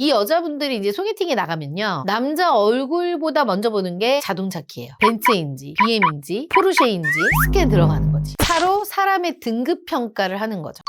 이 여자분들이 이제 소개팅에 나가면요, 남자 얼굴보다 먼저 보는 게 자동차 키예요. 벤츠인지 BM인지 포르쉐인지 스캔 들어가는 거지. 차로 사람의 등급 평가를 하는 거죠.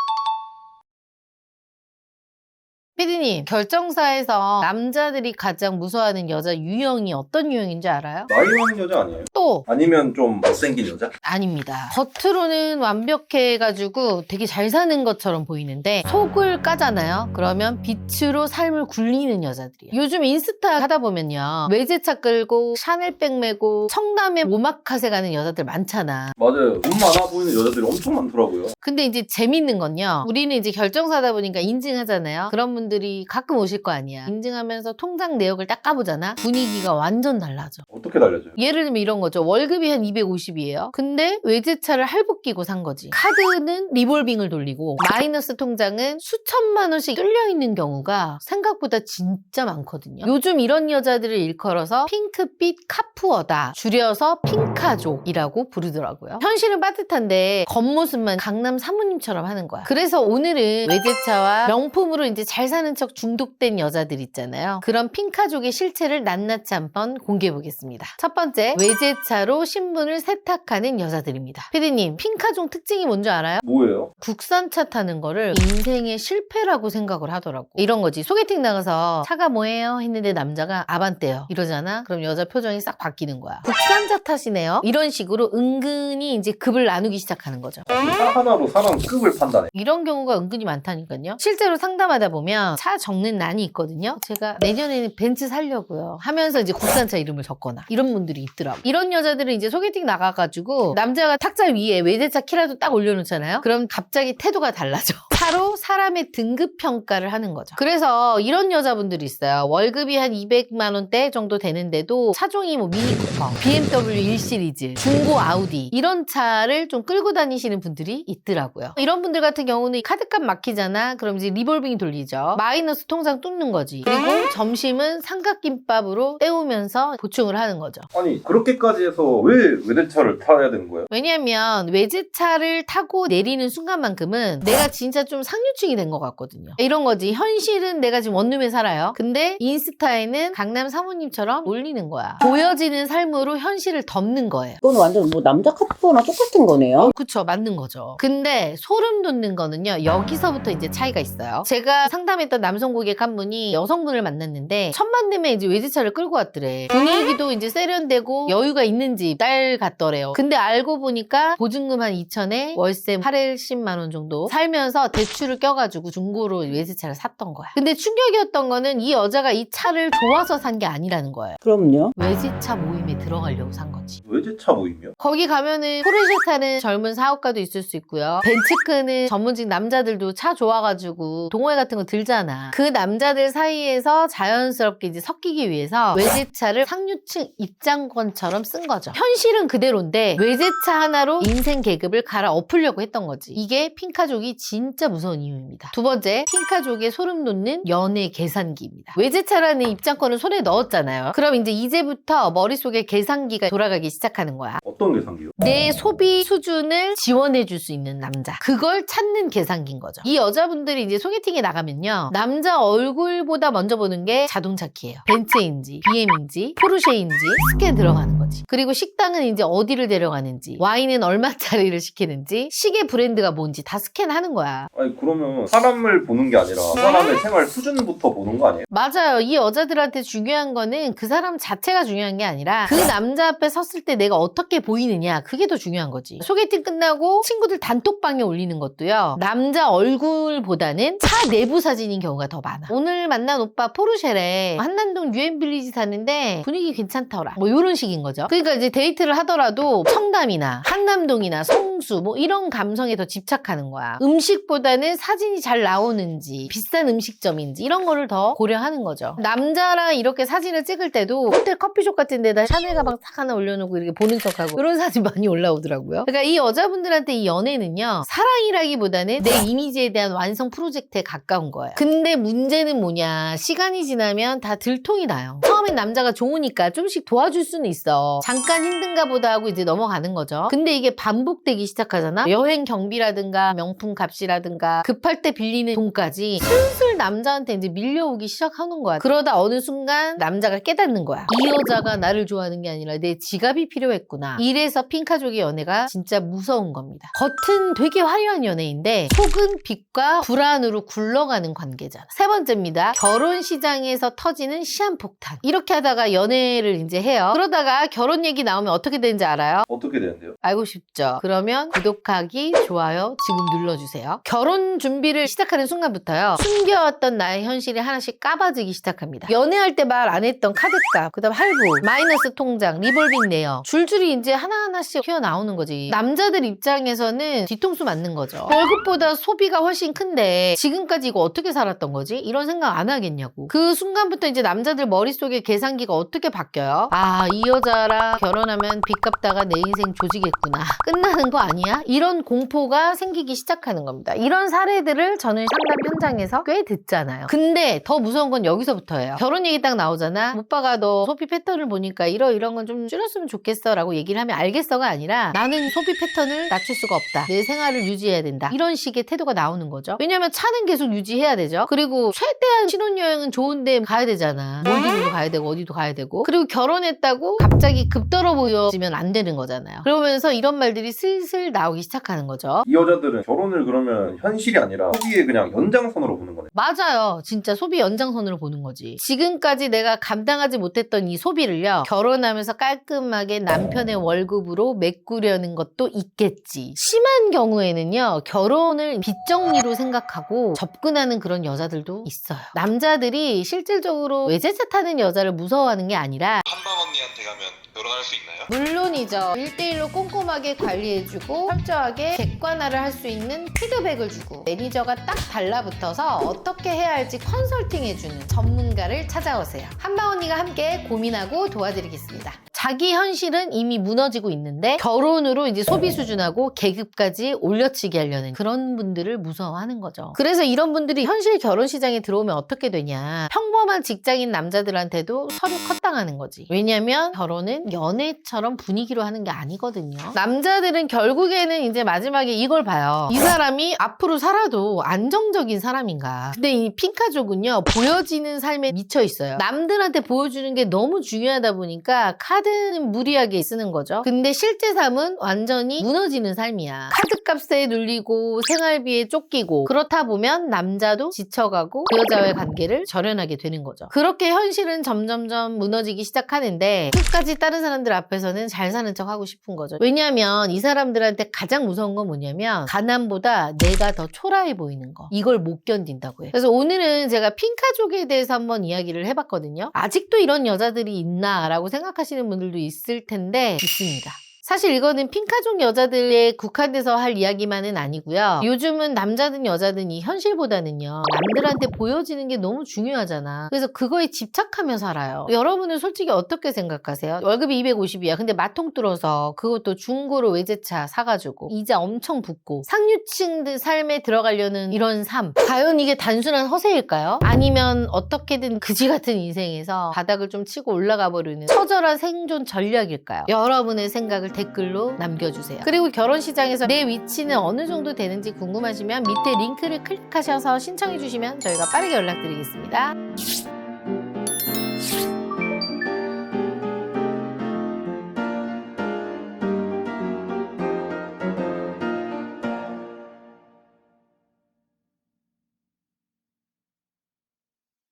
피디님, 결정사에서 남자들이 가장 무서워하는 여자 유형이 어떤 유형인지 알아요? 나이 많은 여자 아니에요? 또 아니면 좀 못생긴 여자? 아닙니다. 겉으로는 완벽해가지고 되게 잘 사는 것처럼 보이는데 속을 까잖아요. 그러면 빛으로 삶을 굴리는 여자들이에요. 요즘 인스타 하다 보면요, 외제차 끌고 샤넬백 메고 청담에 오마카세 가는 여자들 많잖아. 맞아요. 돈 많아 보이는 여자들이 엄청 많더라고요. 근데 이제 재밌는 건요, 우리는 이제 결정사다 보니까 인증하잖아요. 그런 분들이 가끔 오실 거 아니야. 인증하면서 통장 내역을 딱 까보잖아. 분위기가 완전 달라져. 어떻게 달라져요? 예를 들면 이런 거죠. 월급이 한 250이에요. 근데 외제차를 할부 끼고 산 거지. 카드는 리볼빙을 돌리고 마이너스 통장은 수천만 원씩 뚫려있는 경우가 생각보다 진짜 많거든요. 요즘 이런 여자들을 일컬어서 핑크빛 카푸어다, 줄여서 핑카족이라고 부르더라고요. 현실은 빠듯한데 겉모습만 강남 사모님처럼 하는 거야. 그래서 오늘은 외제차와 명품으로 이제 잘 사는 척 중독된 여자들 있잖아요. 그런 핑카족의 실체를 낱낱이 한번 공개해 보겠습니다. 첫 번째, 외제차로 신분을 세탁하는 여자들입니다. 피디님, 핑카족 특징이 뭔지 알아요? 뭐예요? 국산차 타는 거를 인생의 실패라고 생각을 하더라고. 이런 거지. 소개팅 나가서 차가 뭐예요? 했는데 남자가 아반떼요 이러잖아. 그럼 여자 표정이 싹 바뀌는 거야. 국산차 타시네요? 이런 식으로 은근히 이제 급을 나누기 시작하는 거죠. 차 하나로 사람 급을 판단해. 이런 경우가 은근히 많다니까요. 실제로 상담하다 보면 차 적는 난이 있거든요. 제가 내년에는 벤츠 사려고요 하면서 이제 국산차 이름을 적거나 이런 분들이 있더라고요. 이런 여자들은 이제 소개팅 나가가지고 남자가 탁자 위에 외제차 키라도 딱 올려놓잖아요. 그럼 갑자기 태도가 달라져. 차로 사람의 등급 평가를 하는 거죠. 그래서 이런 여자분들이 있어요. 월급이 한 200만 원대 정도 되는데도 차종이 뭐 미니쿠퍼, BMW 1 시리즈, 중고 아우디 이런 차를 좀 끌고 다니시는 분들이 있더라고요. 이런 분들 같은 경우는 카드값 막히잖아. 그럼 이제 리볼빙이 돌리죠. 마이너스 통장 뚫는 거지. 그리고 점심은 삼각김밥으로 때우면서 보충을 하는 거죠. 아니 그렇게까지 해서 왜 외제차를 타야 되는 거예요? 왜냐면 외제차를 타고 내리는 순간만큼은 내가 진짜 좀 상류층이 된 것 같거든요. 이런 거지. 현실은 내가 지금 원룸에 살아요. 근데 인스타에는 강남 사모님처럼 올리는 거야. 보여지는 삶으로 현실을 덮는 거예요. 이건 완전 뭐 남자 카푸어랑 똑같은 거네요. 그쵸, 맞는 거죠. 근데 소름 돋는 거는요, 여기서부터 이제 차이가 있어요. 제가 상담했던 남성 고객 한 분이 여성분을 만났는데 천만대면 이제 외제차를 끌고 왔더래. 분위기도 이제 세련되고 여유가 있는 집 딸 같더래요. 근데 알고 보니까 보증금 한 2천에 월세 80만 원 정도 살면서 대출을 껴가지고 중고로 외제차를 샀던 거야. 근데 충격이었던 거는 이 여자가 이 차를 좋아서 산 게 아니라는 거예요. 그럼요. 외제차 모임에 들어가려고 산 거지. 외제차 모임이요? 거기 가면은 포르쉐 타는 젊은 사업가도 있을 수 있고요. 벤츠 끄는 전문직 남자들도 차 좋아가지고 동호회 같은 거 들잖아. 그 남자들 사이에서 자연스럽게 이제 섞이기 위해서 외제차를 상류층 입장권처럼 쓴 거죠. 현실은 그대로인데 외제차 하나로 인생 계급을 갈아엎으려고 했던 거지. 이게 핑카족이 진짜 무서운 이유입니다. 두 번째, 핑카족의 소름 돋는 연애 계산기입니다. 외제차라는 입장권을 손에 넣었잖아요. 그럼 이제부터 머릿속에 계산기가 돌아가기 시작하는 거야. 어떤 계산기요? 내 소비 수준을 지원해줄 수 있는 남자. 그걸 찾는 계산기인 거죠. 이 여자분들이 이제 소개팅에 나가면요, 남자 얼굴보다 먼저 보는 게 자동차 키예요. 벤츠인지 BM인지 포르쉐인지 스캔 들어가는 거지. 그리고 식당은 이제 어디를 데려가는지, 와인은 얼마짜리를 시키는지, 시계 브랜드가 뭔지 다 스캔하는 거야. 아니 그러면 사람을 보는 게 아니라 사람의 생활 수준부터 보는 거 아니에요? 맞아요. 이 여자들한테 중요한 거는 그 사람 자체가 중요한 게 아니라 그 남자 앞에 섰을 때 내가 어떻게 보이느냐, 그게 더 중요한 거지. 소개팅 끝나고 친구들 단톡방에 올리는 것도요, 남자 얼굴보다는 차 내부 사진인 경우가 더 많아. 오늘 만난 오빠 포르쉐래, 한남동 유엔빌리지 사는데 분위기 괜찮더라, 뭐 이런 식인 거죠. 그러니까 이제 데이트를 하더라도 청담이나 한남동이나 성수 뭐 이런 감성에 더 집착하는 거야. 음식보다는 사진이 잘 나오는지, 비싼 음식점인지 이런 거를 더 고려하는 거죠. 남자랑 이렇게 사진을 찍을 때도 호텔 커피숍 같은 데다 샤넬 가방 싹 하나 올려놓고 이렇게 보는 척하고 그런 사진 많이 올라오더라고요. 그러니까 이 여자분들한테 이 연애는요, 사랑이라기보다는 내 이미지에 대한 완성 프로젝트에 가까운 거예요. 근데 문제는 뭐냐, 시간이 지나면 다 들통이 나요. 처음엔 남자가 좋으니까 좀씩 도와줄 수는 있어. 잠깐 힘든가 보다 하고 이제 넘어가는 거죠. 근데 이게 반복되기 시작하잖아. 여행 경비라든가 명품 값이라든가 급할 때 빌리는 돈까지 슬슬 남자한테 이제 밀려오기 시작하는 거야. 그러다 어느 순간 남자가 깨닫는 거야. 이 여자가 나를 좋아하는 게 아니라 내 지갑이 필요했구나. 이래서 핑카족의 연애가 진짜 무서운 겁니다. 겉은 되게 화려한 연애인데 속은 빚과 불안으로 굴러가는 관계잖아. 세 번째입니다. 결혼 시장에서 터지는 시한폭탄. 이렇게 하다가 연애를 이제 해요. 그러다가 결혼 얘기 나오면 어떻게 되는지 알아요? 어떻게 되는데요? 알고 싶죠? 그러면 구독하기, 좋아요 지금 눌러주세요. 결혼 준비를 시작하는 순간부터요, 숨겨왔던 나의 현실이 하나씩 까봐지기 시작합니다. 연애할 때 말 안 했던 카드값, 그 다음 할부, 마이너스 통장, 리볼빙 내역, 줄줄이 이제 하나하나씩 튀어나오는 거지. 남자들 입장에서는 뒤통수 맞는 거죠. 월급보다 소비가 훨씬 큰데 지금까지 이거 어떻게 살았던 거지? 이런 생각 안 하겠냐고. 그 순간부터 이제 남자들 머릿속에 계산기가 어떻게 바뀌어요? 아, 이 여자랑 결혼하면 빚 갚다가 내 인생 조지겠구나. 끝나는 거 아니야? 이런 공포가 생기기 시작하는 겁니다. 이런 사례들을 저는 상담 현장에서 꽤 듣잖아요. 근데 더 무서운 건 여기서부터예요. 결혼 얘기 딱 나오잖아. 오빠가 너 소비 패턴을 보니까 이런 건 좀 줄였으면 좋겠어 라고 얘기를 하면 알겠어가 아니라 나는 소비 패턴을 낮출 수가 없다. 내 생활을 유지해야 된다. 이런 식의 태도가 나오는 거죠. 왜냐면 차는 계속 유지해야 되죠. 그리고 최대한 신혼여행은 좋은데 가야 되잖아. 몰디브도 가야 되고 어디도 가야 되고. 그리고 결혼했다고 갑자기 급떨어 보여지면 안 되는 거잖아요. 그러면서 이런 말들이 슬슬 나오기 시작하는 거죠. 이 여자들은 결혼을 그러면 현실이 아니라 소비의 그냥 연장선으로 보는 거네. 맞아요. 진짜 소비 연장선으로 보는 거지. 지금까지 내가 감당하지 못했던 이 소비를요, 결혼하면서 깔끔하게 남편의 월급으로 메꾸려는 것도 있겠지. 심한 경우에는요, 결혼을 빚정리로 생각하고 접근하는 그런 여자들도 있어요. 남자들이 실질적으로 외제차 타는 여자를 무서워하는 게 아니라 한방 언니한테 가면 결혼할 수 있나요? 물론이죠. 1대1로 꼼꼼하게 관리해주고 철저하게 객관화를 할 수 있는 피드백을 주고 매니저가 딱 달라붙어서 어떻게 해야 할지 컨설팅해주는 전문가를 찾아오세요. 한방 언니가 함께 고민하고 도와드리겠습니다. 자기 현실은 이미 무너지고 있는데 결혼으로 이제 소비 수준하고 계급까지 올려치기 하려는 그런 분들을 무서워하는 거죠. 그래서 이런 분들이 현실 결혼 시장에 들어오면 어떻게 되냐. 평범한 직장인 남자들한테도 서류 컷당하는 거지. 왜냐면 결혼은 연애처럼 분위기로 하는 게 아니거든요. 남자들은 결국에는 이제 마지막에 이걸 봐요. 이 사람이 앞으로 살아도 안정적인 사람인가. 근데 이 핑카족은요, 보여지는 삶에 미쳐 있어요. 남들한테 보여주는 게 너무 중요하다 보니까 카드는 무리하게 쓰는 거죠. 근데 실제 삶은 완전히 무너지는 삶이야. 카드값에 눌리고 생활비에 쫓기고 그렇다 보면 남자도 지쳐가고 그 여자와의 관계를 절연하게 되는 거죠. 그렇게 현실은 점점점 무너지기 시작하는데 끝까지 다른 사람들 앞에서는 잘 사는 척 하고 싶은 거죠. 왜냐면 이 사람들한테 가장 무서운 건 뭐냐면 가난보다 내가 더 초라해 보이는 거. 이걸 못 견딘다고 해요. 그래서 오늘은 제가 핑카족에 대해서 한번 이야기를 해봤거든요. 아직도 이런 여자들이 있나 라고 생각하시는 분들도 있을 텐데 있습니다. 사실 이거는 핑카족 여자들에 국한돼서 할 이야기만은 아니고요. 요즘은 남자든 여자든 이 현실보다는요, 남들한테 보여지는 게 너무 중요하잖아. 그래서 그거에 집착하며 살아요. 여러분은 솔직히 어떻게 생각하세요? 월급이 250이야. 근데 마통 뚫어서 그것도 중고로 외제차 사가지고 이자 엄청 붙고 상류층들 삶에 들어가려는 이런 삶. 과연 이게 단순한 허세일까요? 아니면 어떻게든 그지 같은 인생에서 바닥을 좀 치고 올라가 버리는 처절한 생존 전략일까요? 여러분의 생각을 댓글로 남겨주세요. 그리고 결혼 시장에서 내 위치는 어느 정도 되는지 궁금하시면 밑에 링크를 클릭하셔서 신청해 주시면 저희가 빠르게 연락드리겠습니다.